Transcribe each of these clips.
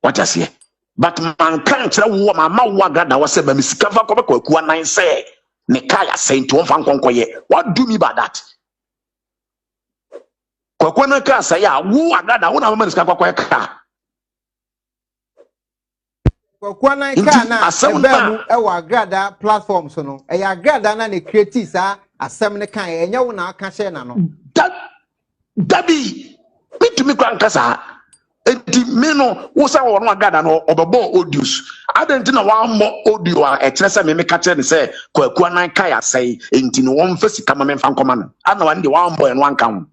What you say? But man can't tell what my mouth got that was said by Miss Kava Kobako, nine say, Nikaya saying to one fan conquer. What do me by that? Kokwana ka say, who I got that one of them is Kakaka. Kokwana ka na ebemu e wa grada platform so no. E ya grada na ne create sa asem ne kan enya wo na aka share na no. Dabi me to me kwan kasa. Enti me no wo sa wo no agada no obebo audios adenti na wa mo audio a e kire se me ka kire ne se kwakua nan kai asai enti no won fa sika ma me fa nkoma no ana wa ndi wa mo e no anka ho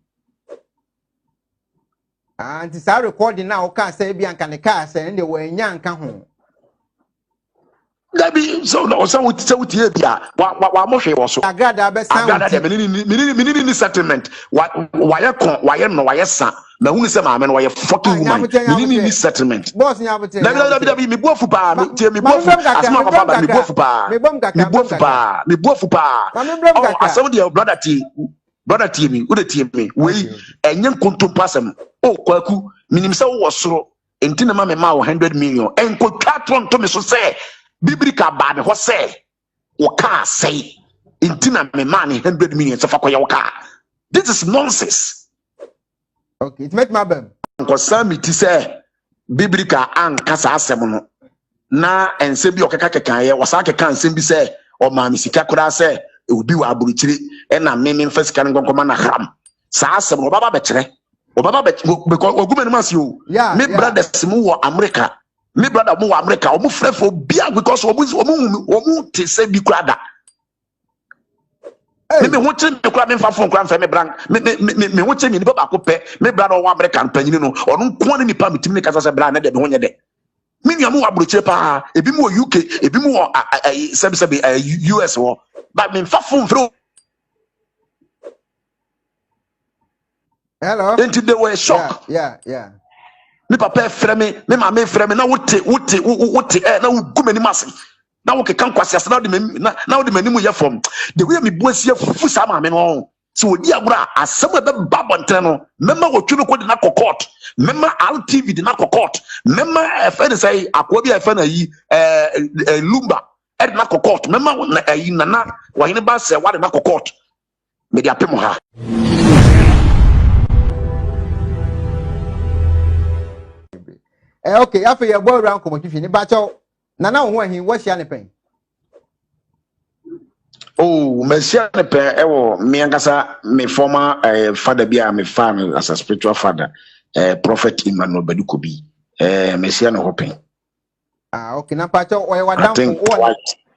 anti sa recording na o ka say bi anka ne ka say ndi wo enya anka ho dabi so no so wuti e bia wa mo hwe wo so agada be san agada de menini ni settlement wa ye no wa ye sa na hunu se ma me no wa ye fucking woman menini ni settlement boss nya bote dabi mi bofu pa mi bofu asma papa mi bofu pa mi bofu pa oh asem de brother tie mi wo de tie mi we enye kontom pasem o kwaku minim se wo soro enti na ma me ma 100 million enko twatron to me so say biblical bad ho say wo ka say intina me man 100 million so fakoye wo ka. This is nonsense. Okay, it make my bem Ko sami ti say biblical an kasa asem no na ense bi okeka keka ye wo sa keka ensem bi say o ma mi sika kura say e obi wa aburuchiri e na me mfa sika ngonkoma na haram sa asem no baba be kire o baba be because ogumenu masi o me brothers mu wo America. Me brother mu America omu frefo bia because omu te se bi krada me ho che me kra me fa phone kra me brand me ho che me ni baba ko pe me brother o America mpanyini no onu nko ni pa mitimi kasa se brand na de ho nye de me nua mu abroche pa ebi mu UK ebi mu sebi US wo but me fa phone fro hello and they were shocked yeah me papa frɛ me mama frɛ me na wote na wo gumani mase na wo kekan kwase ase na wo de mani mu ye fom the way me buasie fufu sa ma me no so odi agura asem be babontre no mema wo twino ko de na court mema RTV de na court mema efe de say akwa bi efe na yi lumba e de na court mema na yi nana wa hine ba se wa de na court me de apem ha. Okay, after your boy round come on ni ba cho na wo hin wo hia ne pen. Oh, me hia ne pen e wo me angasa me former father bia me fan as a spiritual father prophet Emmanuel Badukobi me hia ne hopen. Okay, na pa cho o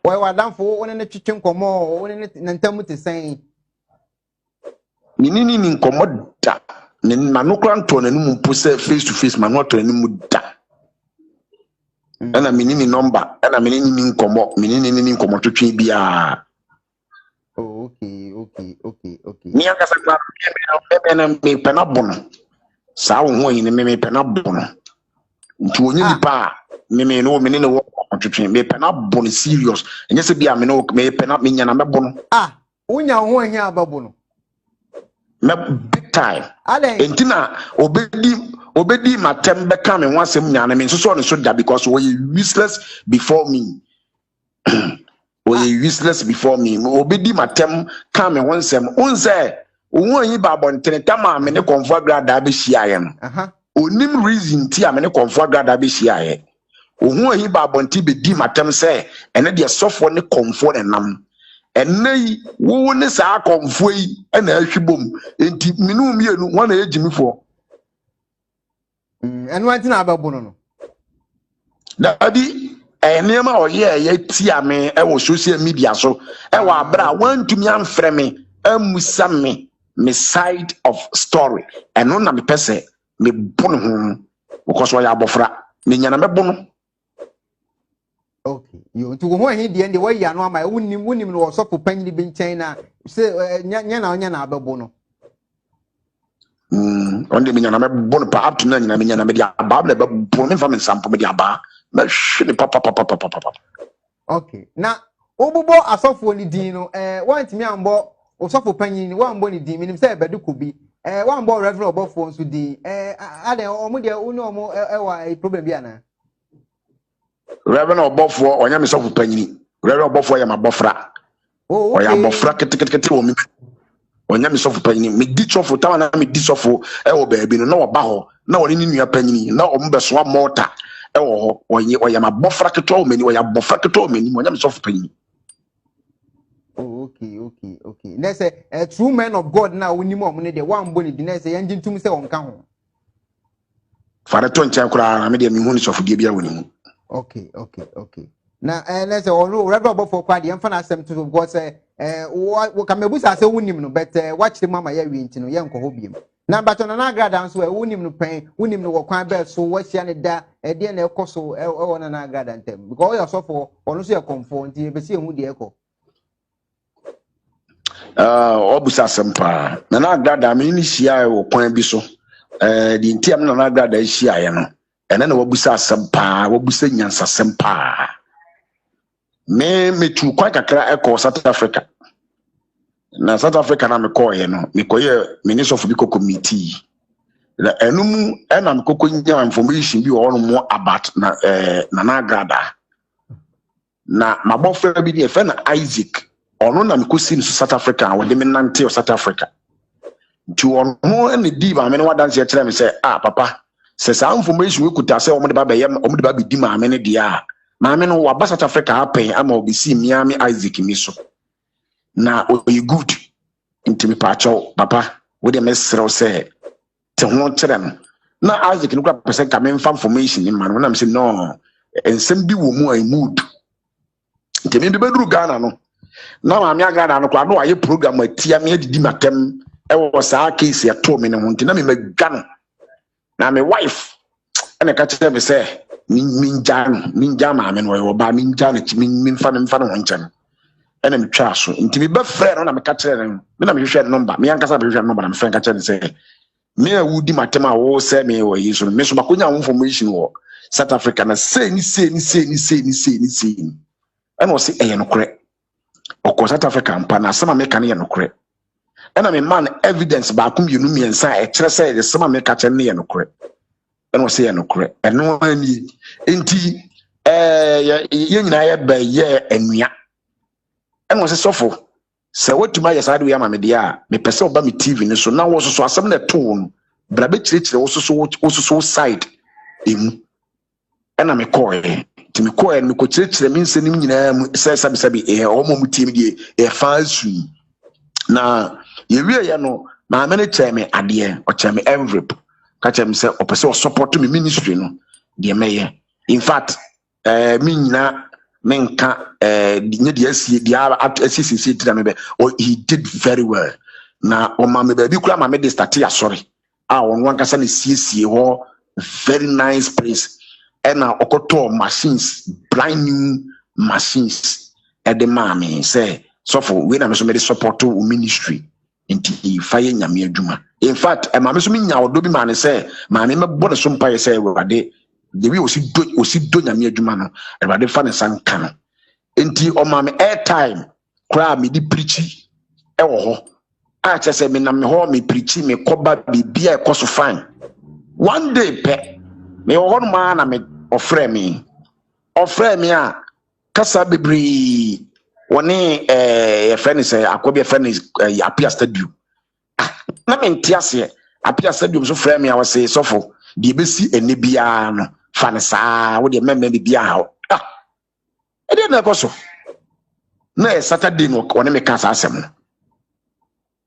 wadamfo wo ne twetwe nkomo wo ne ntamu te sen. Minini ni nkomo da ne manokra nto na num pose face to face manotro na num da. Ana minini number ana minini ni nkomo twetwe bia. Oh, okay. Mi akasa kwa me pena bono. Sa wo ho yin me pena bono. Nti onyi nipa me no me ne wo twetwe me pena bono serious. Enye se bia me no me pena me nya na me bono. Unya ho hin ababono. Me big time. Entina obedi matem beka me ho asem nya na me so no so da because we useless before me. Useless before me. Obedi matem ka me ho nsem. Unse wo yi ba bonten tama me ne konfo grada be hia ye no. Onim reason ti a me ne konfo grada be hia ye. Ohun yi ba bonti be di matem se ene de sofo ne konfo ne nam. Ene wo ne sa konfo yi ena ahwibom. Enti minu mienu wana ejimifo. Enu anti na ababono no. Dabi enema oye ti ame e wo social media so e wa bra wantumi amfrɛ me amusa me side of story eno na me pese me bono ho because wa ya abofra me nyana me bono. Okay, you to go hin de way ya no ama wunim no so popanyini bi nchen na se nya na ababono. On de me nyana me bono pa up to na nyana me nyana me dia aba na be bono me fa me sample me dia aba. Papa. Okay. Na obubo asofo ni din no want me ambo osofo panyin wan mbo ni din minim say Badukobi wan mbo reverend obofo nso din ade omo de unu omo ewa problem bi ana Reverend Obofo onya me sofo panyini Reverend Obofo ya mabofra o ya bofra ketekete wo mi onya me sofo panyini me di sofo tawa na me di sofo e wo baabi no na wo ba ho na wo ni nua panyini na o mbeso amota e wo ho oya mabofra keto wo mani oya bofra keto wo mani onya me sofo panyini. Oh, okay. Let's say a true man of God now we need more money the one body the next engine to say on can. Fare to ncha kura na me de me hu ni sofo de bia woni mu. Okay. Now, let's say, oh no, Reverend for quite the infant assem to God say, what can we say, winning, but watch the mama, yeah, we into young Hobium. Now, but on an agra so win him no pain, win him no quite bad, so what's yan that, a dear no coso, on an agra than them. Because you are so for, or no see a comfort, you see who the echo. Obusa sempa. Na na agra da me ni sia o kwan bi so. The intiam na agra da sia ye no. Ene na wabusa sempa, wabusa nyansa sempa. Me tu kwa kakra eko South Africa. Na South Africa na me ko ye no. Me ko ye minister of biko committee. Na enum ena me kokko nya information bi o no about na agrada. Na mabofra bi de fe na Isaac. Ono na me ko si South Africa wo de me nante o South Africa. Nti ono ene di ba me no wadanse e kire me say papa se sa information we kuta say omo de ba be di ma me ne dia. Maame no wa South Africa happen ama obisi Miami Isaac mi so na oyi good intimi pacho papa we dey mesrew say te ho kire no na Isaac no kwa pese ka me information ni man na me say no ensem bi wo mu ai mood intimi bi beduru Ghana no na maame Ghana no kwa no aye program atia me adidi matem e wo saa case ya to me ne ho ntina me magano na me wife ene ka kire me say minja maame no yo ba minja na minfa no nkyem ena me twa so nti me be frɛ no na me ka kyerɛ no me na me hwehwɛ number me ankasa be hwehwɛ number na me frɛ ka kyerɛ no sɛ me a wudi matem a wo sɛ me wo yi so me so makonya information wo South Africa na say ni ena wo se ɛyɛ no korɛ okɔ South Africa mpa na sama me ka ne yɛ no korɛ ena me man evidence ba akom yenu miensa e kyerɛ sɛ de sama me ka kyerɛ ne yɛ no korɛ ena wo se yɛ no korɛ eno ani enti ye nyina ye ba ye anua eno se sofo se wotuma ye sade we ama me dia me pese oba me TV ni so na wo so asem na to no bra be kirikire wo so side emu ena me koe ti me koe me ko kirikire me nsenim nyina mu se sabi omo mu TV die fansu na ye wie ye no ma me ne che me ade o che me envelope ka che me se o pese o support me ministry no de meye in fact minna menka nye de asie dia asisi tira me be he did very well na o ma me ba bi kura ma me de start ya sorry won wan kasa na siesie ho very nice place and na okoto machines brand new machines at the mami say so for we na me so me support to ministry nti faye nyame adwuma in fact ma me so me nya odo bi ma ne say ma me bo ne so mpa ye say we the way osi do nyame adwuma no everade fa ne sanka no enti o ma me airtime kra me di preachi e wo ho a chese me na me ho me preachi me koba bibia e koso fine one day pe me wo ho ma na me ofre me a kasa bebri woni e friend say akobi friend apia stadium na me ntiase apia stadium so frame me a say sofo de besi ene bia no fanisa wo de memme bia ha e de na koso na Saturday no woni me kasa asem no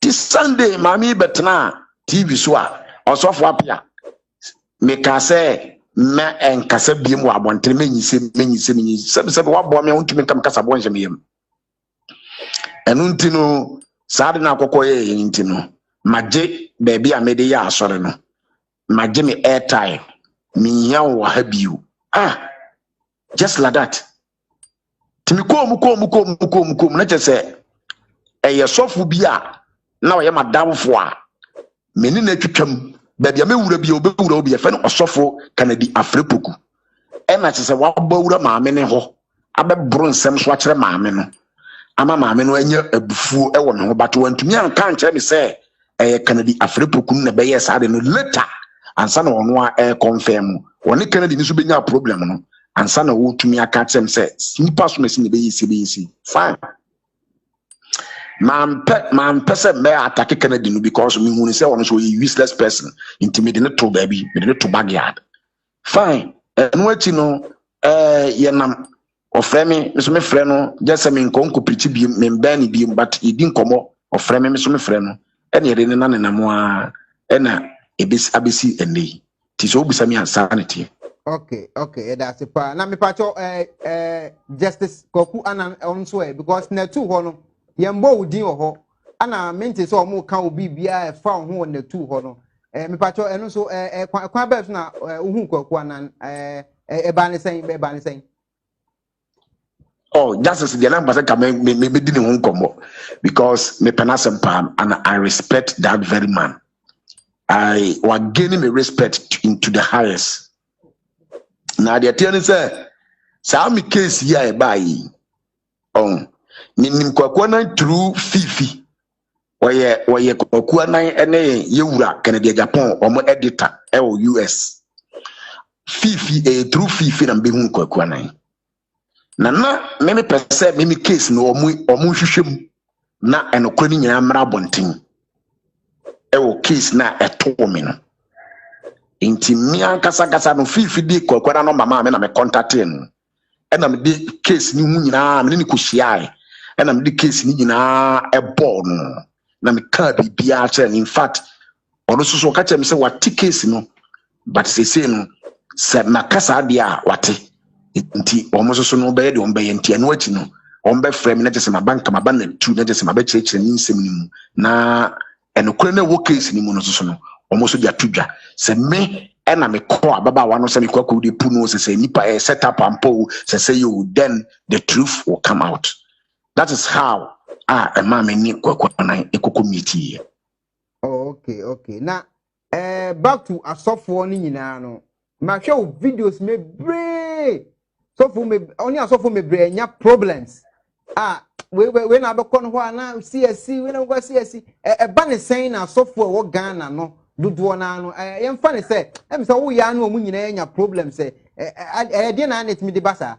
this Sunday mami betna TV so a osofo apia me kasa me enkasa biem wa abontere menyise sebe wa bo me wontumi kam kasa bo nhye yem enu ntino saade na akokọ ye ntino magye baby amede ya asore no magye me airtime me ya wo ha biu just like that timi kom na chese eye sofu bia na wo ye madamfo a meni na twetwam baby amewura bia obewura obi efe no osofo kanadi afrepoku e na chese wa bawura maame ne ho abebro nsem so akere maame no ama maame no anya abufuo e wo me ho bato wantumi anka nkere me se kanadi afrepoku na be yes ade no later ansa na ono a confirm woni kanadi ni so benya problem no ansa na wo tumi aka kyem say nipa so mesi ne be yisi fine man person me attack Kennedy no because me hu say one so useless person intimidating to baby me to backyard fine eno achi no yenam ofre me so me frɛ no just me nkonko priti bi me ban bi but idi nkomo ofre me so me frɛ no ene yede ne nanenam a ena abesi ene ti so obisa me insanity. Okay, that's it. Na me pacho Justice Koku ana onso because na two ho no yembo udin ho ana mente so omo kan obi bia e fa ho na two ho no me pacho eno so kwa be na uhu Koku ana e ba ne sen. Oh, Justice the number say me di ne ho nkomo because me penasem pam and I respect that very man. I was gaining my respect into the highest. Now the attorney say me case here e buy nim kwakwana through fifi oye kwakwana ene yewura Kennedy Japan omo editor US fifi through fifi na behu kwakwana na me pese me case no omo hwehwem na enokwa ni nyina mra bonten case na eto me no inti mi ankasa no fifi di kwakwara no mama me na me contact no ena me di case ni hu nyina me ni kohia ena me di case ni nyina ebo no na me ka bibia kire in fact ono so ka kire me se wati case no but say no se makasa dia wate nti omo so no be de on be nti eno achi no on be frame na jese mabanka mabana tu na jese mabe chire ni nsem ni mu na enokure na wo case ni mu no so no almost dia tudwa se me ena me call baba wa no se me kwaku de puno se nipa set up ampo se you then the truth will come out. That is how a man me ni kwaku na ekoko meeting. Oh, okay na back to asofo ni nyina no ma hwe videos me bre sofo me oni asofo me bre nya problems we na be kono ho na CSC we na go CSC ba ne sen na asofo wo Ghana no dudu na no yemfa ne se em se wo ya no mu nyina nya problem se de na net mi de basa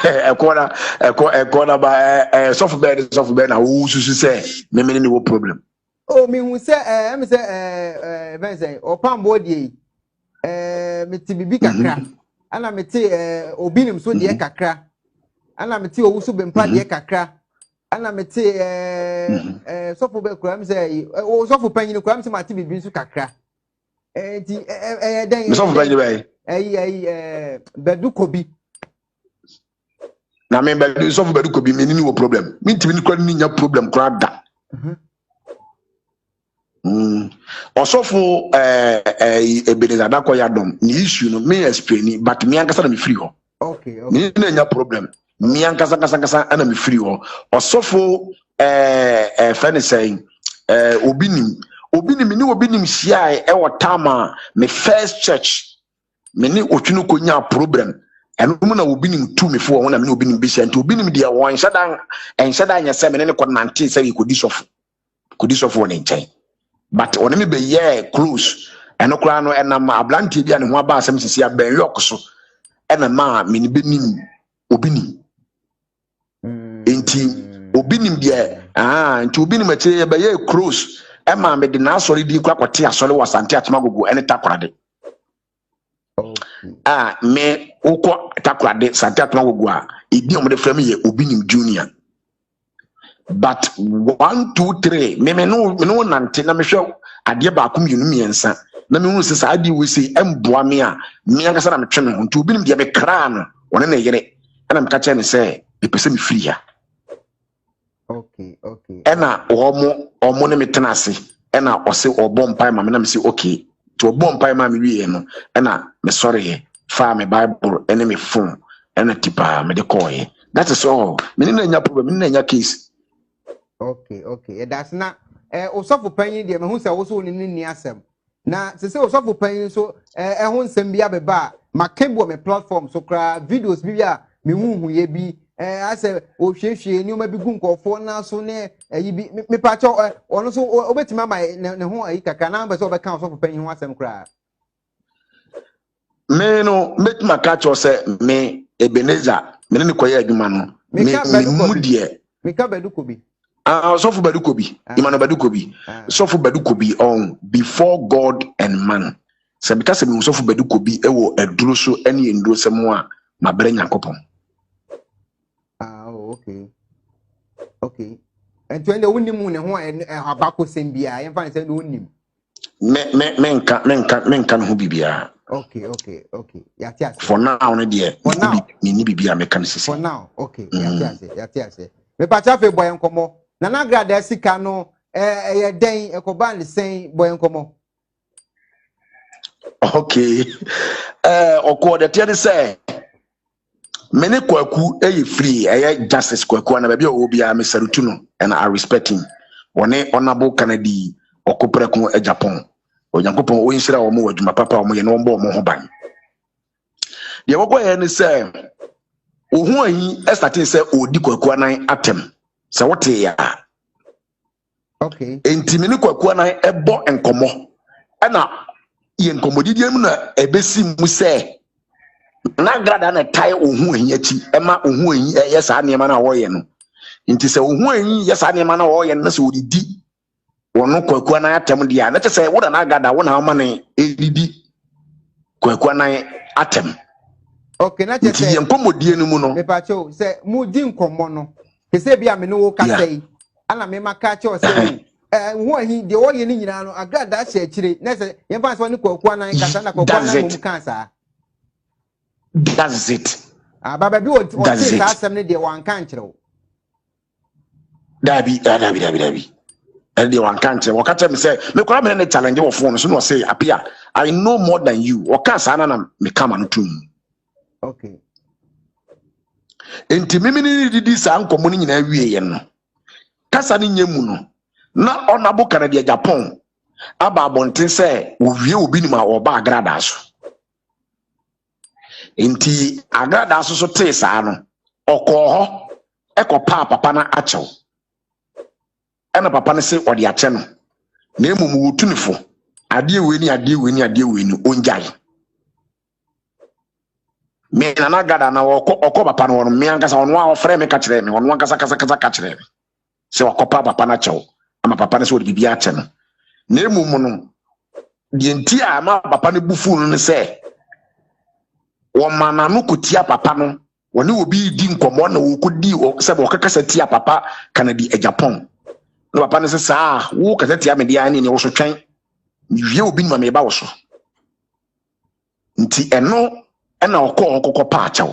ekona ba soft bed na wo susu se me ni wo problem oh mi hu se em se ben se opambo die me ti bibi kakra ana me ti obinim so de kakra ana me ti owusu bempa de kakra ana me ti sofo be kura me say sofo panyin kura me say mati bibi nso kakra ti den sofo panyin be bedu kobi na me bedu sofo bedu kobi me ni wo problem me ntimi ni kura ni nya problem kura da osofo ebeleza da ko yadom ni issue no me explain but me ankasa na me free ho okay me na nya problem me ankasa ana me free ho osofo friend saying obinim ni obinim hia wotama me first church me ni otwunu ko nya problem eno mu na obinim tu me fo wona me obinim be hia nti obinim dia won hyadan nya se me ne ko nante se ko di sofo ne nchen but on me be ye close eno kra no enam ablanti bia ne ho aba asem sisi aben yok so ena ma me ni benim obinim enti obinim dia nti obinim ache be ye close ema me de na asori di kwa kwate asori wasante atemagogo ene takorade me ukwa takorade sante atemagogo a idi omde frame ye obinim junior but 1 2 3 me no nante na me hwe ade ba akom yunu miensa na me hu se sa ade we se emboa me a me anga na me twe me ho nti obinim dia be kra no wona na yere ana me ka che ne se e pese me free ya okay ena omo ne metenase ena ose obompai ma me na me se okay to obompai ma me wie no ena me sorry fa me bible ene me phone ena tipa me de call. That is all me na nya problem me na nya case. Okay that's not osofu panyin de me hu se wo so ni asem na se osofu panyin so ho nsem bia beba makebo me platform so kra videos bia me hu ye bi ase o hwehwe ni o ma bi gu nkofo na so ne yi bi me pa cho ono so obetima ma ne ho ayi kaka na mbe so obeka osofu panyin ho asem kra me no make my catch or say me Ebenezer me ne koye adwuma no me mudie Mika Bedukobi. Sofu Bedukobi, Imano Bedukobi, Sofu Bedukobi on before God and man. So because me Sofu Bedukobi, ewo edruso any endrose moi ma brenya kopon. Okay. Okay. And when the winning moon and one abako sembia, I find say no nim. Men can who bibia. Okay. Yatias. For now, on dear. For now, me bibia mechanism. For now, okay. Yatias. Me pachafe boy enkomo. Nana grada sika no den ekoban le sen boy enkomo. Okay. Oko de tie say many kwaku free justice kwaku na baby obia me salutu no and I respect him. One honorable Kennedy okopreko Japan. Onyankopon o yinhira wo mo wadwuma papa wo ye no mbo mo ho ban. De wo boye ni say ohu ayi estatin say odi kwaku anan atem. Se wote ya. Okay. Enti me ni kwaku anan ebo enkomo. Ana ye nkomodidie mu na ebesi mu say na grada na tai ohu ayi achi ema ohu ayi yesa anema na wo ye no. Nti se ohu ayi yesa anema na wo ye no se odidi wono kwaku anan atem dia na say wo da na gada wo na ma ne edidi kwaku anan atem. Okay, na che say nkomodie no mu no me pa cho say mu di nkomo no ke say bia me no wo ka say ana me maka cho say wo ahi de wo ye ni nyina no agrada hye akire na say ye fa so ne kwaku anan kasa na kwaku anan mu kansa. That's it. Baba bi o say ka asem ne de wan kan kire wo. Dabi. And the one can't say, what me say, me kwa me challenge your phone, so no say, appear, I know more than you. What can sana me come and tune. Okay. Enti mimi didi sa anko moni nyina wie ye no. Kasa ni nyemu no. Na onabo Canada Japan. Aba abonten say, wo wie obi ni ma oba agrada so. Enti agrada so te sa no. Okọ ho ekopa papa na achew. Ana papa ne se odi ache no na emum wotunifo ade weni onjai me na gada na okọ papa no me ankasa ono a ofre me ka kire me ono ankasa kasa ka kire me se okopa papa na chew ama papa ne se odi bibia ache no na emum no de nti a ma papa ne bufu no ne se wo mana no kotia papa no woni obi di nkomo na wo kodi se bo kakasa tia papa Canada Japan. No papa ne se sa wo kasa tia me dia ni wo so twen wie obi nma me ba wo so nti eno na okọ pa achaw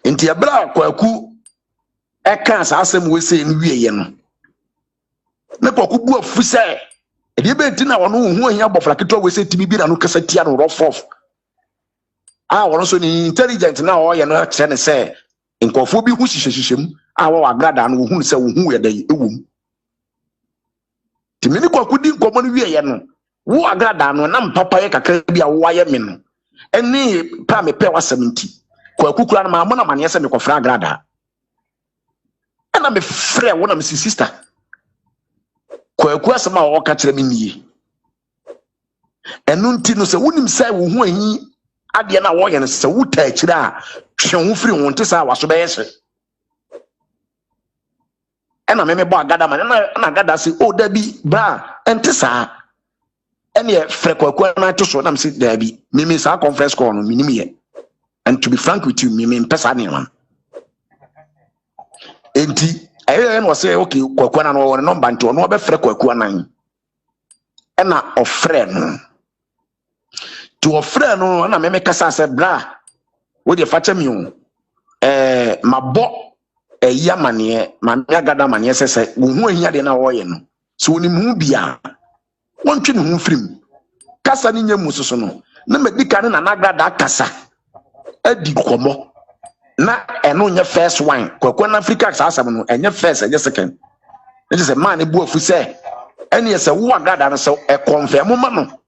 nti abra kwaku eka sa asem we se ni wie ye no na kwaku bu afu se e de be nti na wono hu ahia bofra keto we se timi bi na no kasa tia no rofof wono so ni intelligent na o ye no kire ne se nkofo bi hu hihyehyem wo agrada no hu se wo hu ye dai ewum timini kwaku di nkomo no wie ye no wo agrada no na mpapa ye kakra bi a wo aye me no eni pa me pe wasam nti kwaku kura na ma na mane se me kofra agrada ana me frɛ wo na me sister kwaku asema wo ka kire me nie enu nti no se wonim sai wo hu ahi ade na wo ye no se wo ta akire a hwe ho firi ho nte sa waso be yese ena me bo agada man na agada se o da bi bra ente sa ene e frekwaku na to so na me se da bi me sa conference call no minim ye. And to be frank with you, me pesa ni man enti aye no say okay kwaku na no number nti no be frekwaku anan ena ofre no to ofre no na me kasa se bra wo de fache mi o mabo yamane ma me agada mane sese wo hu ahia de na wo ye no so woni mu bia wontwe ne hu firim kasa ni nyam soso no na medika ne na agada kasa adi komo na eno nye first one kwakwa na Africa sa asam no enye first enye second it is a man e bu afu se ene ye se wo agada no se e confirm ma no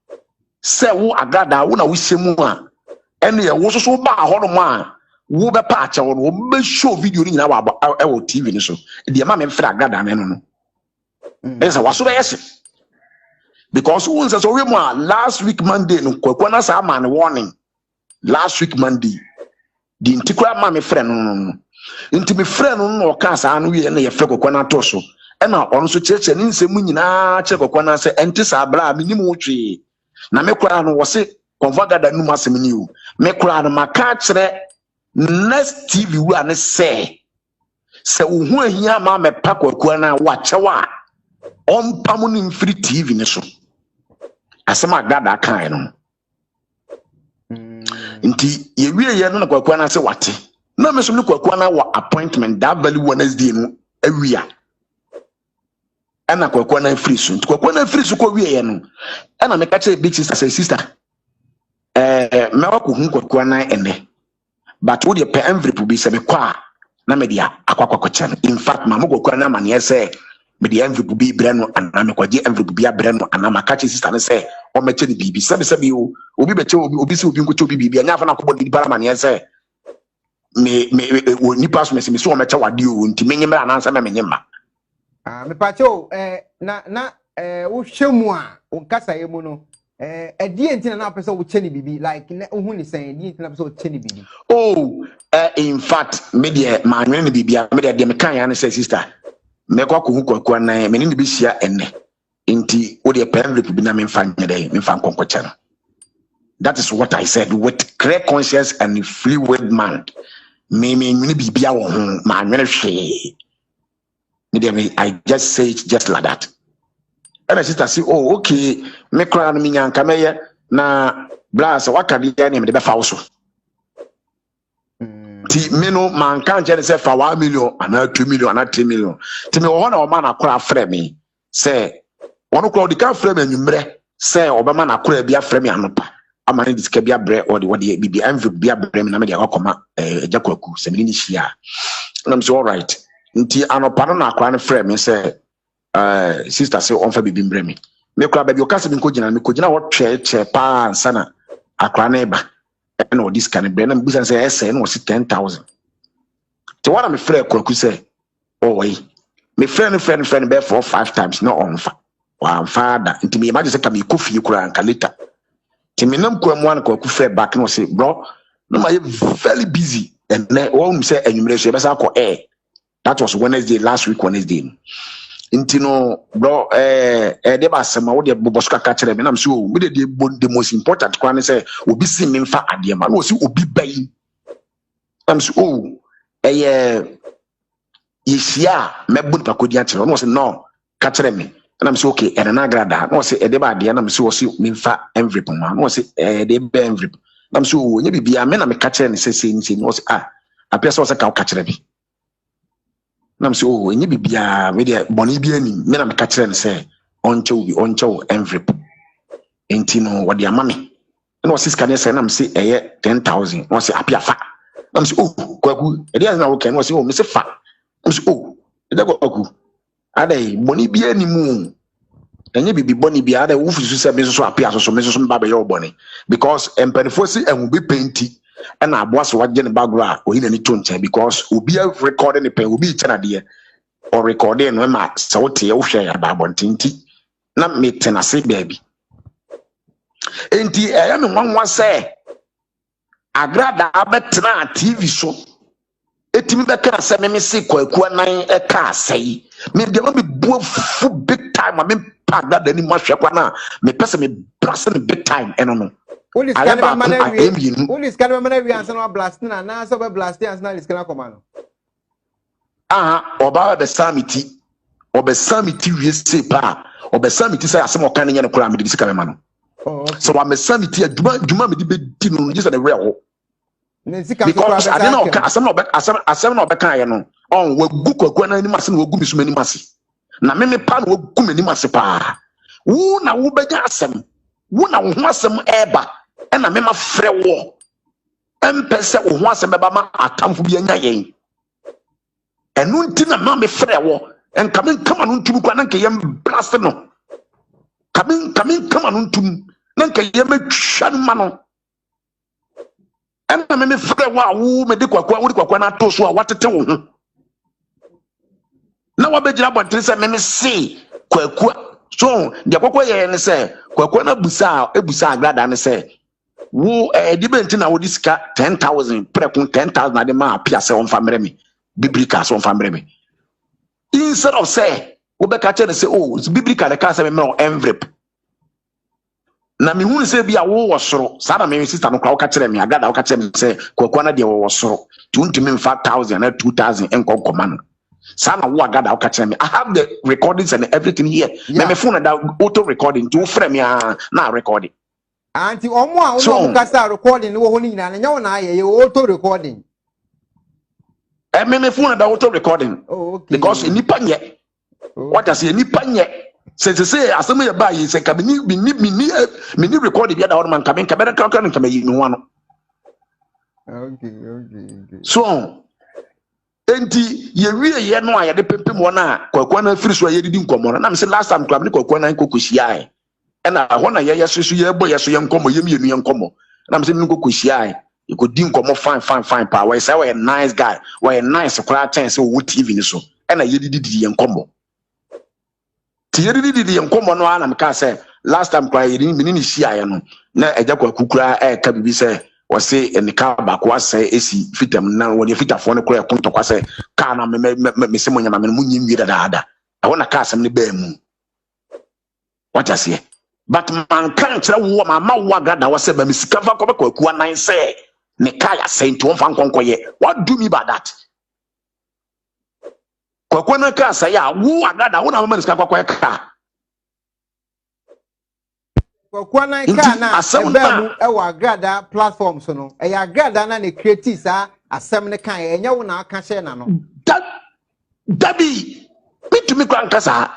se wo agada wo na wo hyemu a ene ye wo soso ba ho no ma wo be pa ache wo be show video ni nyina wa e wo TV ni so de ma me fra agada no no esa waso be yes because who says we more last week Monday no kwakwana sa man warning last week Monday the intikura ma me friend no nti me friend no ka sa no ye na ye fe kwakwana to so e na on so cheche ni nsem nyina che kwakwana se enti sa bra me nim wotwe na me kura no wo se konvagada nu masem ni o me kura no maka kire next TV wu ane se wo hu ahia ma me pa kwakwana wa chewa on pamunim free TV ne so asema gada kan no nti ye wie ye no na kwakwana se wate na me so ne kwakwana wa appointment that very Wednesday no awia ana kwakwana free so nti kwakwana free so ko wie ye no ana me ka che big sister say sister me wa ko hu kwakwana ene but wo de pe envelope bi se me kwa na me dia akwakwakocha in fact ma mo kwakwana ma ne se me the envelope bi breno ana me kwaje envelope bi breno ana ma catch sister ne say o meche ni bibi sabi o obi beche obi se obi nkoche obi bibi anya fa na akobodi di bara ma ne say me ni pass me so o meche wade o nti menye mra na ansa me menye ma me pacho na wo hwemu a o kasa ye mu no die ntina na pese wo che ni bibi like na hu ni sen die ntina pese wo che ni bibi oh in fact me de ma anwe ni bibi me de me kan ya ne say sister me kwa ko hu kwa na me ni bi hia enne nti wo de pen rep bi na me mfa nyede me mfa nkonkoche no that is what I said with clear conscience and fluid mind me ni bibia wo ho ma anwe hwe me de I just say it just like that and my sister say oh okay me kra no me nyanka me na blast wakade ya ne me de be fa wo so ti me no man kan je say fa 1 million ana 2 million ana 3 million ti me wo na o ma na kra frɛ me say wono kra o di kan frɛ me anwumre say obama na kra bia frɛ me anopa ama ne disika bia brɛ o de bibia envelope bia brɛ me na me de akoma jakwaku se me ni hia na me say all right nti anopa no na kra ne frɛ me say sister say on fa bibi brɛ me kra ba bi o ka se me ko gina wo twɛ pa ansa na akra na eba and all this kind of brand and business say no 10,000 so what am afraid kwaku say oh wait me friend be 4 5 times no on fa wa father nti me imagine say ka me kofi kura anka later ti me nam kwa mu an kwaku frɛ back no say bro no my very busy and one say anwumre so be say akɔ that was Wednesday last week Wednesday nti no bro de ba sema wo de boboska ka kire me na me so me de the most important kwan say obi si me mfa ade ma no si obi bayi am so yisia me bud pa kodi akire no say no ka kire me na me so okay e na agrada no say de ba ade na me so me mfa envelope ma no say de be envelope na me so nya bibia me na me ka kire ne say no say apia so ka kire me nam say oh enye bibia me de boni bia ni me na me ka kire ne say oncho envelope enti no wo de ama me na wo siska ne say nam say 10,000 no say apia fa nam say oh kwaku e dey na wo ken no say oh me say fa nam say oh e dey kwaku adai boni bia ni mu enye bibi boni bia adai wo fusu say me so apia so me so mba be yo boni because empanifo si ehun be penti and I was watching the background or in any tone because we'll be recording the pen will be channel or recording when Max so tell share about tinti not me tenase baby. Enti I am one say agrada abetna TV show etimi be ka say me see kwaku nan e ka say me de no be full big time I mean pack that any ma hwekwa na me person me blast big time eno Ulis kanema mana wi ansa na blasting na so be blasting ansa na liskana komano oba be samiti wi se pa oba samiti say asem okan nya no kura me de sika me ma no so wa me samiti adwuma me de be di no just na real because I don't know asem na obeka ye no on wagu kwaku na ni mase na wagu mi so mani mase na me pa na wagu mani mase pa wo na wo benya asem wo na wo ho asem eba na me ma frɛ wo empese wo ho asem beba ma atamfo bi anya yen enu nti na ma me frɛ wo enka me kama no ntum kwa na nke yem blast no kamin kama no ntum na nke yem atwa no ma no enna me frɛ wo a wo me de kwakwa na to so a watete wo ho na wa begira bontere sɛ me se kwakwa So the kwakwa ye ne say kwakwa na ebusa agrada ne say wo debent na wo disika 10,000 prekun 10,000 na de ma apia say on famre me biblical so on famre me instead of say wo be ka say oh biblical the ka say me no envelope na me hu say bia wo soro sa na me sister no kwa wo ka kire me agrada wo ka kire me say kwakwa na de wo soro tuntimi 5,000 na 2,000 enkonkoma no sana wo agrada wo ka kire me I have the recordings and everything here na me phone that auto recording to frame ya na recording. Anti omo a uno kasa recording wo ho ni nyina nya wona aye auto recording. Me phone that auto recording. Oh, okay. Because nipa nye. What I say nipa nye. Say asem ye ba yi say ka me ni recording bia da wo man ka me ka be ka me yi no ano. Okay. So enti ye wie ye no a ye de pempem wona kwakwa na firi so ye didi nkomo na me say last time kwam ni kwakwa na nkokohia ai. Na hona ye yesusu ye bo yeso ye nkomo ye mienu ye nkomo na me say nkokohia you go di nkomo fine pa we say we a nice guy we a nice kura chance wo TV ni so na ye didi ye nkomo ti ye didi ye nkomo no na me ka say last time kwa ye ni hia ye no na eja kwa kukura ka bibi say we say enika ba kwa say esi fitam na wo ye fitafo ne kura konto kwa say ka na me say mo nyama me mu nyi dada hona ka asem ne ba mu what I say. But man can't tell what my mouth got that was said by Miss Kava Kobaku and I say, Nikaya saying to one conquer. What do me by that? Kokwana ka say, who I got that one of my Kaka. Kokwana ka na ebemu e wa grada platform so no. E ya grada na ne create sa asem ne kan e nya wo na aka share na no. That be me to me kasa.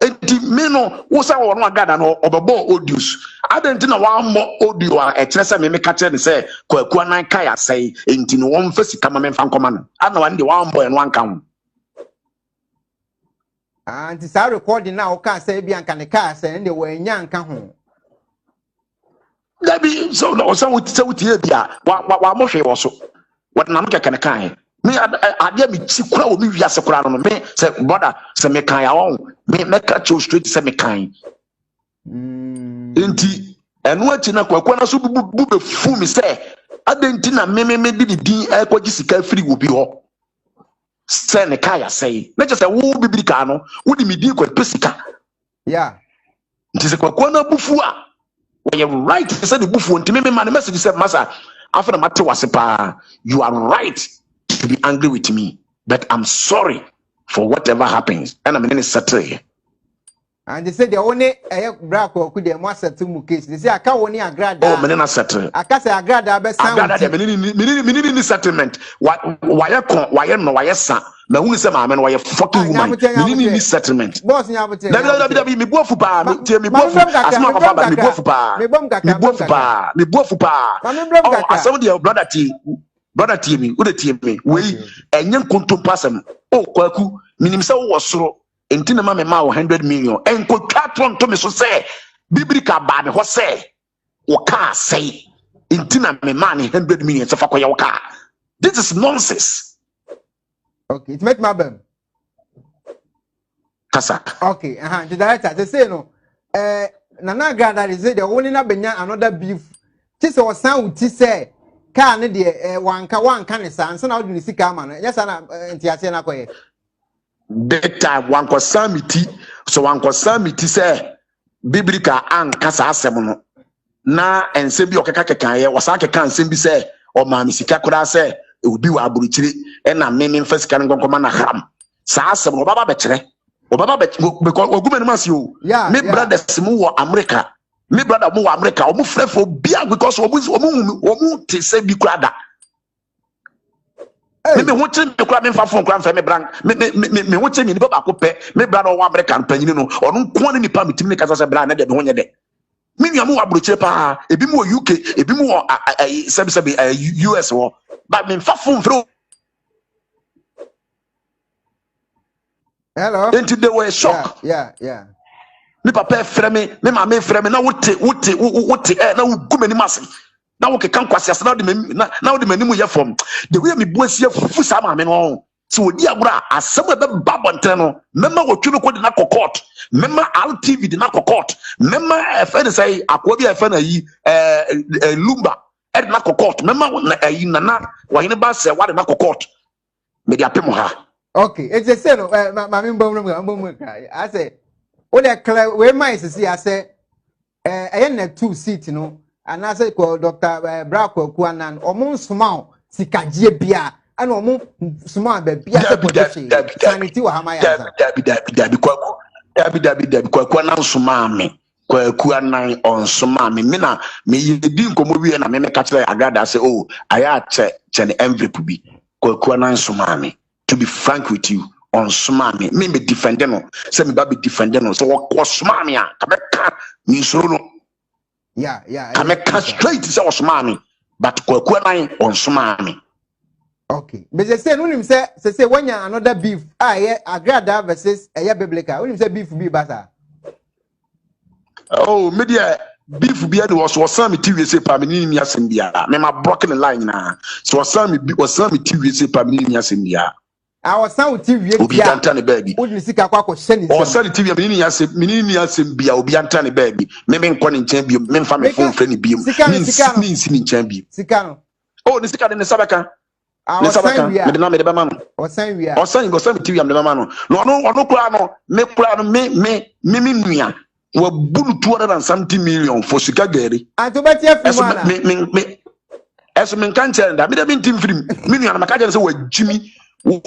Enti me no wo sa wo no agada no obebo audios adenti na wa mo audio a e kire se me ka kire ne se kwakua nan kai asai enti no won fa sika ma me fa nkoma no ana wa ndi wa mbo no anka ho anti sa recording na o ka say bi anka ne ka asai ndi wo nya anka ho dabi so no so wuti e bia wa mo hwe wo so what na mke kan kan me adia mi ti kura o mi wiase kura no me say brother say me kan ya won me catch you straight say me kan enti enu achi na kwakwa na so bu be fu mi say adenti na me di din e kwaji sika free wo bi ho say ne kan ya say me just say wo biblika no wo di mi din kwa pesika yeah nti say kwakwa na bufu a we you right say the bufu nti me man message say masa after mate wase pa you are right to be angry with me, but I'm sorry for whatever happens. And I'm in a settle. And they said the only black or could they settle mu case. They say I can't only agrada. Oh, menina settle. I can't say agrada best. Agrada the settlement. Why son? Na who say my man why fucking woman. Menini settlement. Boss nyabote. Me bofu pa. Me bofu. Asma papa me bofu pa. Me bofu pa. Oh, asem the brother tie me who dey tie me we enye kontom pasem o kwaku minim se wo soro enti na ma me ma 100 million enko twatron to me so say biblika ba me ho say wo ka say enti na me ma 100 million se fa koye wo ka. This is nonsense. Okay, it make my bem kasa okay the director they say no nana gada is the only na benya another beef ti se o san uti say ka ne de wanka ne sa ansa na odi sika ama no yes na ntiase na koye that time wanko samiti so wanko samiti say biblika anka sa asem no na ense bi okeka kekan ye wasa kekan ensem bi say o ma mi sika kura say obi wa aburuchiri e na me mfa sika ngonkoma na ham sa asem no baba be kire obaba be because ogumani masi o me brothers mu wo America. Me brother mo America omo frefo bia because omo te say bi kurada me ho che me kura me fa phone kura me brand me ho che me ni baba ko pe me brother o America panyin no onu nko ne nipa mitimi ne kasa se brand na de ho nye de me nua mo abroche pa ebi mo UK ebi mo sebi US wo but me fa phone fro hello into they were shocked yeah me papa frɛ me mama frɛ me na wote na wugumani mase na wo kekan kwase asa na wo de manimu ye fom the way me buasie fufu sa ma me no so odi agora asem be babontre no mema wotwe me ko de na court Mema RTV de na court. Mema FN say akwabi FN yi Lumba ed na court. Mema yi nana wa hine ba se wa de na court. Me de apem ha. Okay, it's a say no mama mbom I say o de clear we mind see I say na 2 seat no and I say ko Dr. Brako Kwanan omo nsoma sikagie bia and omo nsoma ba bia se position sanity wa hama ya dabi kwaku na nsoma me kwaku anan onsoma me na me yedi nkomo wie na me ka kire agrada say oh aya che ne envelope bi kwaku anan nsoma me. To be frank with you, on Smami, me defending no, say me baby defending no, so what Smami, Kameka, me solo. Yeah. Kameka straight is our Smami, but Kwakwana on Smami. Okay, but they say, no, say, when you another beef, agrada versus a biblical, when you say beef be better. Oh, media. Beef beard was some TV say Pamini Yasindia. Me my broken line now. So some TV say Pamini Yasindia. I was sound TV. Obi antani baby. Wouldn't see Kakako sending. Or send TV Mini Yasimbia, Obi antani baby. Me men calling champion, men family phone friendly beam. Means in champion. Sikano. Oh, the Sika in the Sabaka. The Sabaka, with the name of the man. Or send we are. Or sending some TV am the man. No, plano, me plano, me. We bought 270 million for Sikageri. And to bet you as me can't tell that. Me the team film. Me and my cousin say we Jimmy. We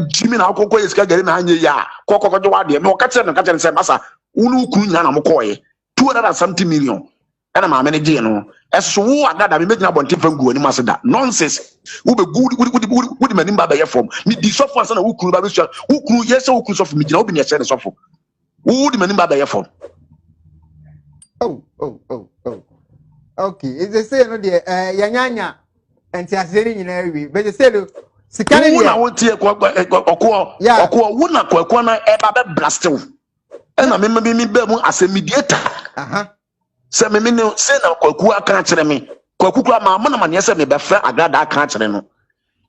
Jimmy na Koko is Sikageri na hanye ya. Koko jwadi. Me wakati say masa. Unu kunya na mukoye. 270 million. And I'm managing no. As so agada me make na bonti fangu ni masada. Nonsense. We be good. We the mani baba ye form. Me di so for na ukuru ba be so. Ukuru yes ukuru so for me. Na obi ne say so for. We the mani baba ye form. Oh. Okay. It's the same, no, dear. Yanyanya. And Tiaseri in every. But the same, Sikani. Wuna wotie kwa yeah. Okwa wuna kwa na eba be blasto. Na me be mu as a mediator. Se me no se na kwaku aka kire me. Kwaku kwa ma na mane se me be fra agrada aka kire no.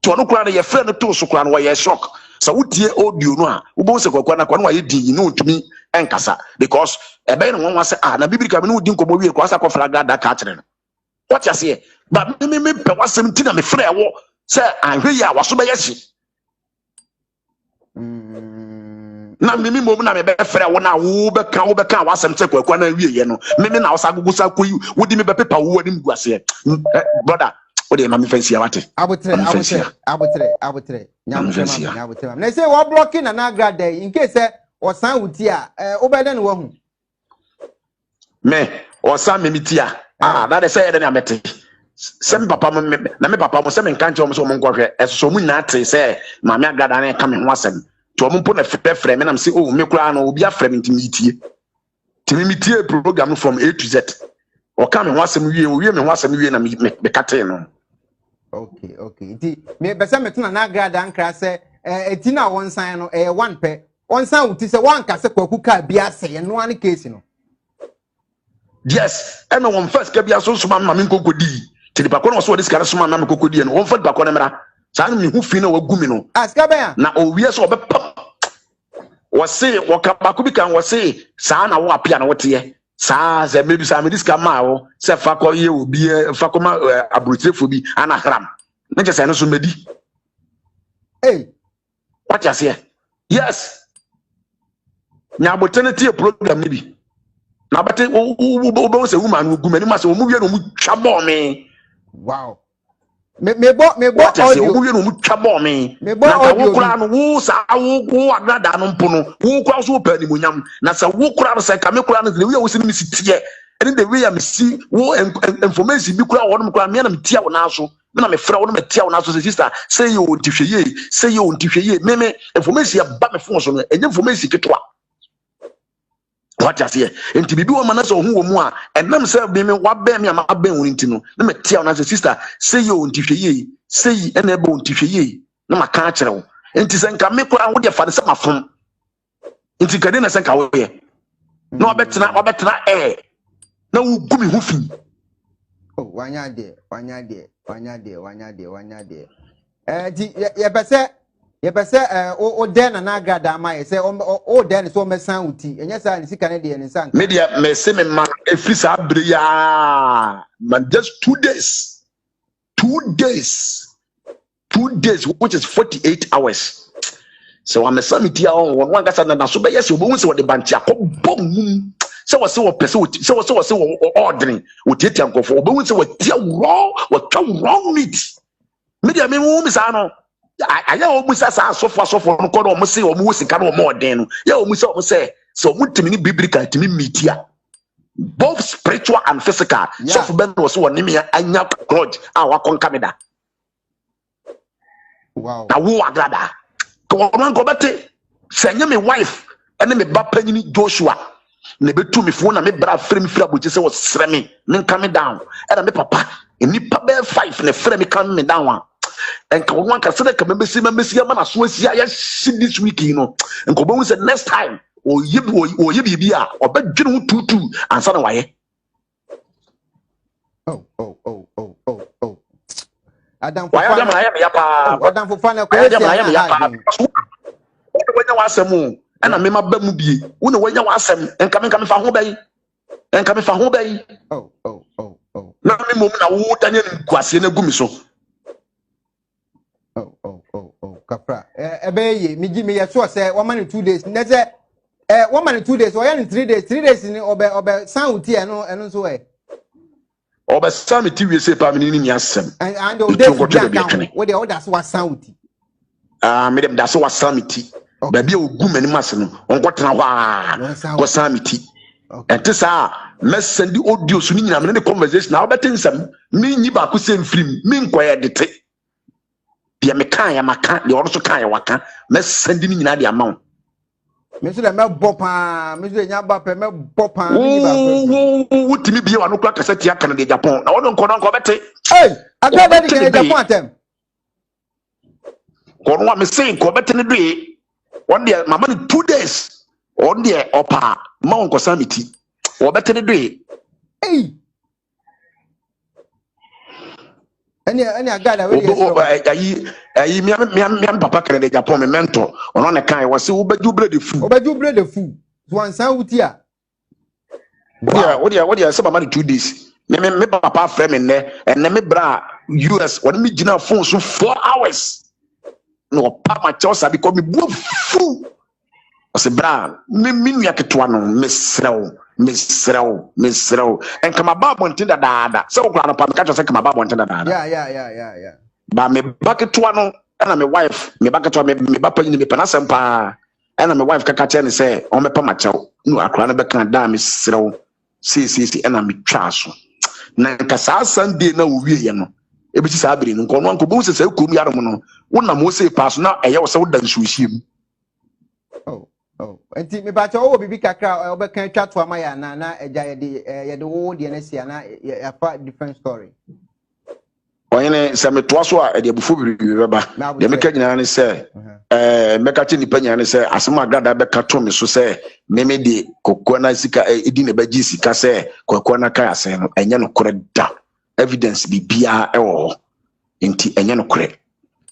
To no kura na ye fra no to so kura no ye shock. So wotie audio no a wo bo se kwaku na kwa no ye di no ntumi enkasa because ebe no won say na biblika me no di nkomo wie kwa sa kwa fra agrada aka kire no. What you say? But me pe wasem ti na me fra wo se anhwe ya waso be yeshi. Na me mom na me be fra wo na wo be ka wasem se kwaku na wie ye no. Me na wo sa gugusa koyi wo di me be pepa wo anim guase. Brother o de ma me fancy awate. Abutre. Nyamutema. Na say we blocking na agrada in case o san wuti a obeden wo hu. Me o san me mitia. That is say na mete. Sem papa na me papa mo se me nkanche mo so mo nkwohwe eso mu nyina ate say ma me agrada na ka me ho asem. To mo mpo na frɛ me na me say oh me kura no obi afrɛ me ntimitie. Timitie program from A to Z. O ka me ho asem wie me ho asem wie na me kate no. Okay. Me be say me tuna na agrada nkra say etina won san no one pe. On san wuti say one ka say kwaku ka bia say no an case no. Yes, and on first ka bia so so ma me nkokodi. Ti pa kono so dis ka so ma me nkokodi no. On first ba kono mra. San me hu fi na wagumi no. Aska ba na owie so obepam. Wo say wo ka ba ku bi kan wo say sa na wo apia na wo te sa ze maybe sa me dis ka ma wo se fa ko ye obi fa ko ma abrotrefo bi ana hram. Na je say no so medi. Hey, what you say? Yes. Nya opportunity program ni bi. Na bate wo say woman wo gumani ma say wo mu wie no mu twa bo me. Wow. Me bo audio. Wo wie no mu twa bo me. Me bo audio. Wo kura no wo sa wo agrada no mpo no. Wo kwa so pa ni monyam. Na sa wo kura no say ka me kura no we wo sini mi sitie. And the way I see wo information bi kura wo no kura me na me tia wo na so. Me na me fra wo no me tia wo na so sister say you ntihwe ye. Me information ya ba me phone so no. Enye information ketwa. What you say? Enti bibi wo mana so hu wo mu a enam say be me wa be me ama ben wo nti no na me tia na sister say you ntihwe ye say ene be ntihwe ye na maka a kire wo enti se nka me kura wo de fa de se mafom enti kade na se nka wo ye na obetena na wo gumi hu fi oh wanya de di ye pese ye pese o den na agrada ma ye say o den so me san uti enye sa ni sika ne de ni san media me say me ma efri sa abre ya man just 2 days 2 days 2 days which is 48 hours so I'm a samiti on one gasa na so be yes obo se wo de banti akobom se wo se wo pese se wo ordering wo tietia nkofo obo se wo tie wrong meat media me wo mi sa no aya o mu sa asofo no ko no mo se o mu sika no mo den no ya o mu se so mu timi ni biblical timi media both spiritual and physical so for ben was one name anya grudge wa konka me da wow na wo agrada ko man go bete senye me wife ene me ba panyini Joshua na betu me fo na me bra frame fira boje se was sre me nka me down na me papa enipa be 5 na frame come me down and ka won ka se ka membesi ma na so asia ya this week no nko bo say next time o ye bibia obadwene ho tutu ansa na waye oh Adam why am I ya pa Adam Fofana ko ya pa wanya wasem ana me ma ba mu bie wo na wanya wasem enka me fa ho bai oh na me mom na wo danye nkwase na gumi so kapra ebeye migi me yeso se wo man 2 days na se wo man 2 days wo ya 3 days ni obe san uti eno so obe san uti we se pa me ni asem and the days wo de order so wa san uti me dem da so wa san uti ba bia ogu mani mase no onkotena ho ko san uti enti sa messendi audio so ni nyina me ne conversation na obete nsam me nyi ba ko se mfrim me nkoye dete bia me kan ya maka de oro so kan ya waka messendi ni nyina de amount me so de me bopa me so de nya ba pe me bopa ni ba pe wutimi bia wa no kura kaseti aka na de Japan na wono nko bete agrada de Japan atem kono wa me say ko bete ne do on there mama 2 days on there opa ma on ko samiti wo bete ne do any agada we ayi mi papa kere de Japan me mentor ono ne kan wo se wo baju bread fu so ansan wuti a wo dia se mama 2 days me papa frɛ me ne me bra US woni me gina phone so 4 hours no pa ma cho sabi ko me bu fu o se bra me nua ketwa no mesrew en kama ba bontin da se wo kura no pa me ka cho se kama ba bontin da yeah ba me ba ketwa no na me wife me ba ketwa me ba pa ni me pana sempa na me wife kaka che ne se o me pa ma cho no akura no be kan da mesrew si na me twa so na nka sa Sunday na wo wie ye no ebiti sa abiri no nko bo se kom yaro no wona mo se pass na eye wo se wo dan suhiem enti me ba cho wo bibi kakra obe kan twa to amaya na eja ye de wo de na sia na ya fa different story oyene se me to so a de abufo biri beba de me ka nyina ne se me ka tini panya ne se asema agrada be ka to me so se me de kokko na sika edi ne baji sika se kokko na ka ase no enye no kore da evidence bibia ewo enti enye no kore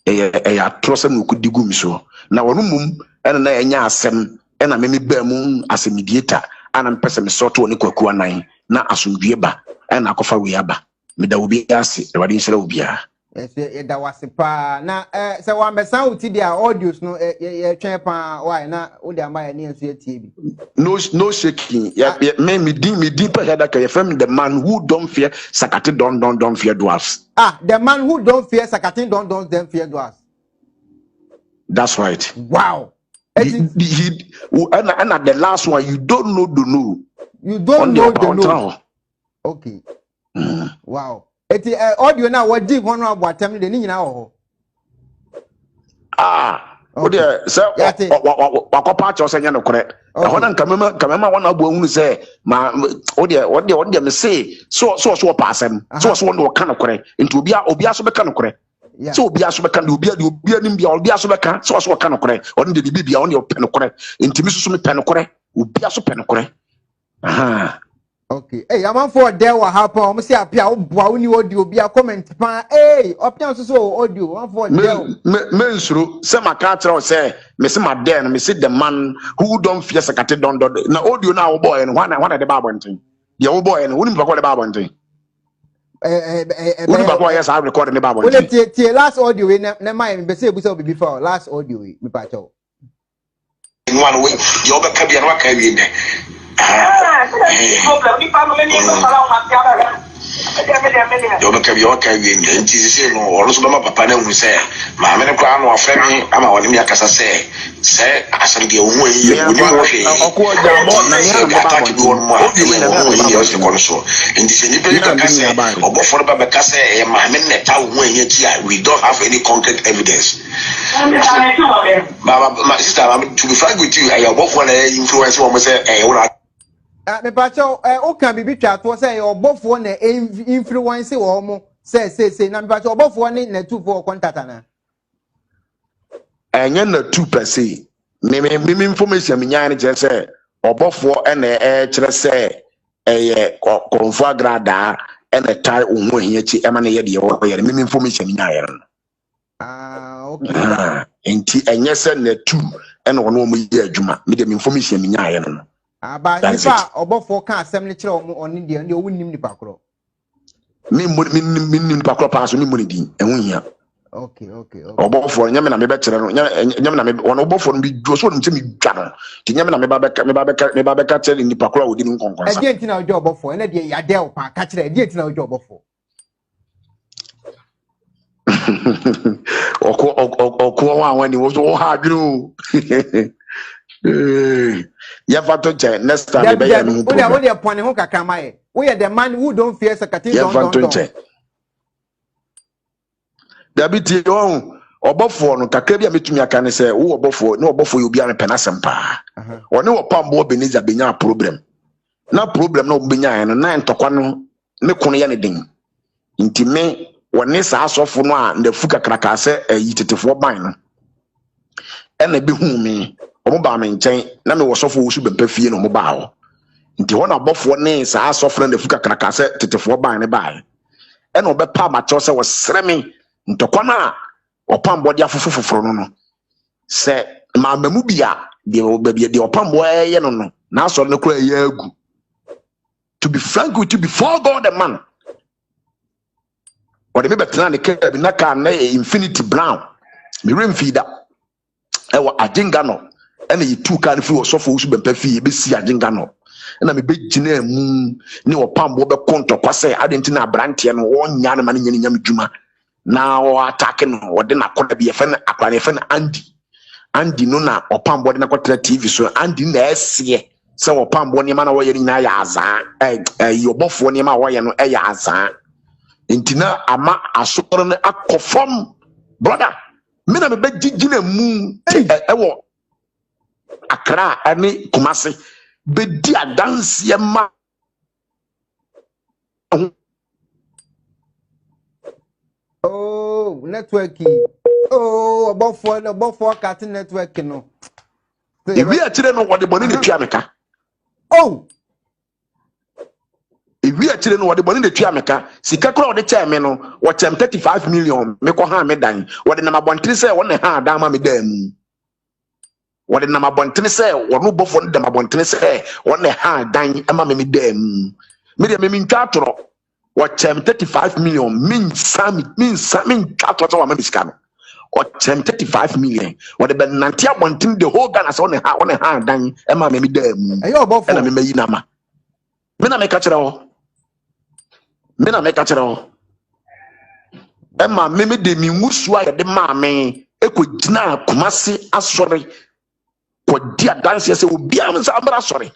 ya trosem no kudigu mi so na wonu mum na enya asem na me ba mu as mediator ana mpese me soto ne kwaku anan na asomdue ba na akofa we aba me da obi ase ewade nhyira obi a e da wase pa na se wa mesan uti dia audios no ye twen pa why na wo dia ma ye ne enso etie bi no shaking me din pa hada ka ye fam the man who don't fear sakati don't fear dwarfs the man who don't fear sakati don't fear dwarfs. That's right. Wow. And the last one, you don't know the no. You don't know the no. Okay. Wow. Eti audio na wadi hono aboatam de ni nyina wo o de se wakopa cha osenya no kore hono nkamema wana abu hunu se ma o de me say so pasem so no ka no kore nti obi aso be ka no kore so obi aso be ka no obi anim bia obi aso be ka so ka no kore onu de bibia onu pe no kore nti mi susu me pe no kore obi aso pe no kore okay Okay. Hey, I'm on for there what happen. I'm say appear audio be a comment pa. Hey, option so audio. I'm for there. Men suru say my catcher say me see my den me see the man who don't fear sakate don do. Na audio na boy and one the Bible thing. The boy and wouldn't record the Bible thing. Wouldn't record yes I record the Bible thing. Well, the last audio na mind be say before last audio me pacho. In one way, you over Kabian Wakabi. You become your carrying the NTC or also my papa who say, Mamma Crown or Femi, I'm a one Yakasa say, I said the way you attack you one more, the console. In this independent or before Babacasa, we don't have any concrete evidence. My sister, to be frank with you, I have both one influence woman say, me pacho o kan bibi twa to say obofo na influence wo mo say na me pacho obofo ni na two for contact na enye na 2 per se me information me nyan je say obofo na kire say konfo agrada na tai onwo hiachi e ma na ye de wo ye me information me nyan okay enti enye say na 2 na wono mo ye adwuma me de information me nyan no aba nipa obofo kan asem ne kire omo oni de ne owunim nipa kro me nipa kro pa so me mo ni din ehun hia okay obofo nyame na me be kire no nyame na me wono obofo no bi dwo so no me dwa no ti nyame na me ba be ka kire nipa kro odi ni nkonkonsa e die ntina ojo obofo ene de ya del pa ka kire e die ntina ojo obofo okwo wa wani wo so ha adwuru ya fato che next time be ya no problem we dey pone ho kakama ye we are the man who don't fear sakatin don't Dabiti on obofo no kakra bia metumi aka ne se wo obofo na obofo obi an penasem pa one wo pambo Beniza benya problem na obenya no na ntokwa no me kono ya ne den nti me wone sa asofo no a ndafu kakra se yitetefo ban no ena bi hu me omo ba me nchen na me wosofo wo su bempa fie no mo ba ho nti ho na obofo ne sa asofo na fu kakra se tetefo ban ne ba ena obepa ma cho se wo sere me ntokwa na opambo dia fofoforo no se ma mamu bia de opambo ye no na so ne kura ye agu. To be frank with you, before God the man what me betena ne ka bi na ka na Infinity Brown me remfida ewa ajenga no ena yi two ka ne fi osofo usu bempa fi be si ajenga no ena me begina mu ne opambo be konto kwase adenti na brantie no wonya ne ma ne nyam dwuma na o attack no wode na koda bi efe na akwa efe na Andy no na opambo de na kwatra TV so Andy na ese se opambo ne ma na wo ye nyina ya azaa yobofo ne ma wo ye no ya azaa entina ama asoro ne akofom brother me na me begigina mu ewo Accra ani Kumasi be di adanse ma oh networking oh abofo cat network no ewi akire no wode boni ne tuameka oh ewi akire no wode boni ne tuameka sika kro wode cha me no wo chem 35 million me ko ha me dan wode na mabontre se wona ha dan ma me dan wode na mabontre se wono bofo no de mabontre se wona ha dan ma me dan me de me ntwa atoro wo chem 35 million min sami atoro wa ma bisika no or 35 million what the nanti abontin the whole Ghana so on ha dan e ma me dem e yo bofo na me mayi na ma me na me ka kire ho e ma me de mi musu a de ma me e ko gina Kumasi asori ko dia dance se obi am sa abra asori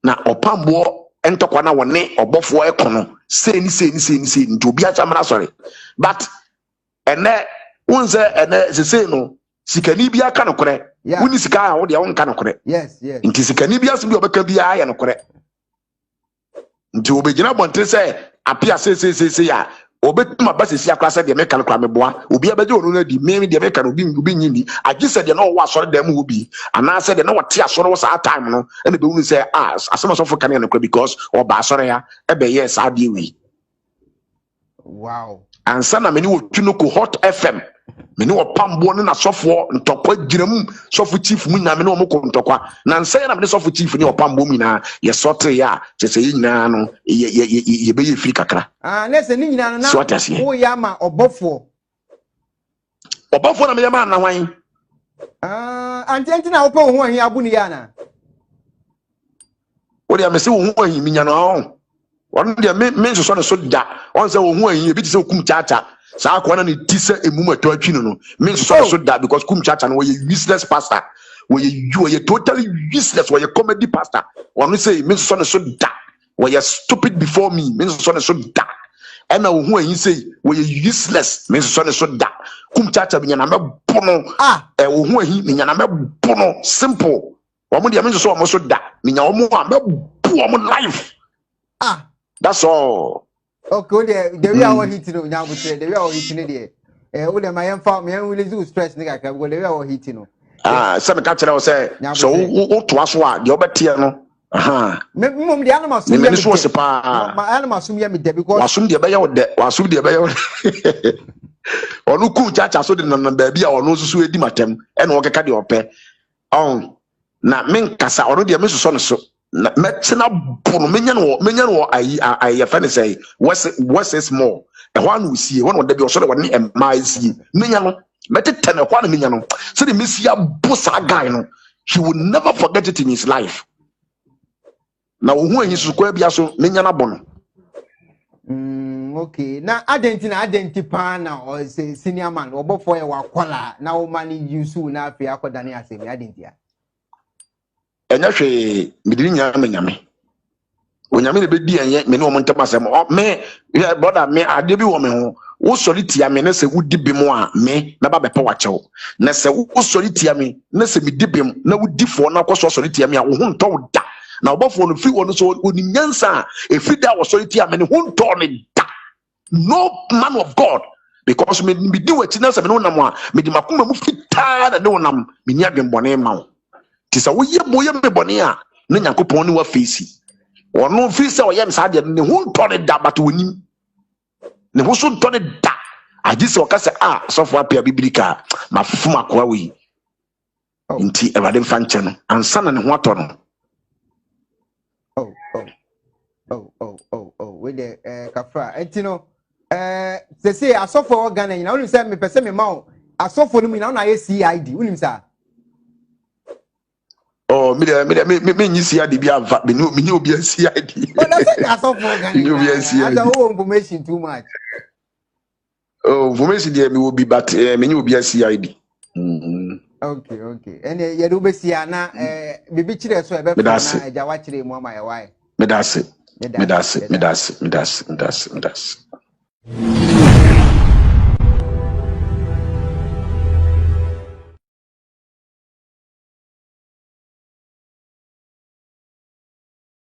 na opambo entokwa na woni obofo e kono se ni obi a chamra asori but ene unze ene sese no sikani bia ka no kore woni sika a wo de won ka no kore yes nti sikani bia so bi obeka bia ya no kore nti obegina bonte se apia se ya obetuma basisi akrasa de meka no kwa meboa obi abeje onu na di me de meka no bi nyini agise de no wa asore dem obi ana se de no wate asore wo sa time no e be unu say asema so for kan no kwa because oba asore ya e be yes ade wi wow ansa na me ni wo twino ko hot fm me ni wo pambo ne na sofo ntokwa giram sofo chief mu nya me no mo ko ntokwa na nsa na me sofo chief ni wo pambo mu na ye sote ya chese yi nyina no ye be ye firi kakra nese ni nyina no na wo ya ma obofo na me ya ma na hwan anti na wo pe wo ho ahi abu ni ya na wo dia me se wo ho ahi mi nya no won dia me so no so da on se wo ho ahi e bi ti se kum chacha sa akwana ni tise emuma to atwi no me so da because kum chacha no we useless pastor we totally useless we comedy pastor one say me so da we stupid before me me so da and na wo ayi say we useless me so da kum chacha binya na me bono wo ho ayi binya na me bono simple wo mo dia me so da binya wo mo a me bo mo life that's all. Okay, the way our hitting now, the way our hitting there. Ule my young me will do stress nigga, the way our hitting. Some catcher will say, so what to us what the other no. Mum the animals, my animals soon me because was soon the bayo was soon the bayo. Or no cool chacha so the baby or no so di matem and walk a caddy or pay. Oh, na men cassa already a Mrs. Son. Metina bono menyan wo I fan say what's is more the one we see one of the be so one e mai see menya no metete na kwa na menya no so the messia bossa guy no he will never forget it in his life na wo hu anyi so kwa bia so menya na bono okay na identify na or say senior man obofo e wa kwala na wo mani use na afia akodane asemi identify enya hwe midiri nya nyame onyame ne bedi enye me ne o montem asem me brother me ade bi wo me ho wo sori tia me na se wudi bi mo a me na ba bepa wachew na se wo sori tia me na se mi dibim na wudi fo na kwaso sori tia me a wo ho nto da na obofo no fi wono so oni nyansa e fi da wo sori tia me ne ho nto ne da no man of God because me di wachi na se me no nam a me di makoma mu fitaa da ne wonam me ni adwenbone ma wo tisa wo ye boye me bone a na Nyankopon ne wa face ono fi se o ye msa de ne ho nto ne da but wonim ne ho so nto ne da agise o ka se so fo apia biblika mafufu makoa wi nti Ewade mfa nche no ansa na ne ho ato no we de kafra entino se se asofo organ na wonim se me pese me ma asofo no mu na ye CID wonim sa oh me nyi CID bi ava me ni obi CID oh that's it asofo organ ni obi CID that's all information too much oh information there me will be but me ni obi CID okay and ye do be sia na bibi kire so e be na eja wa kire mu ama ye wai me das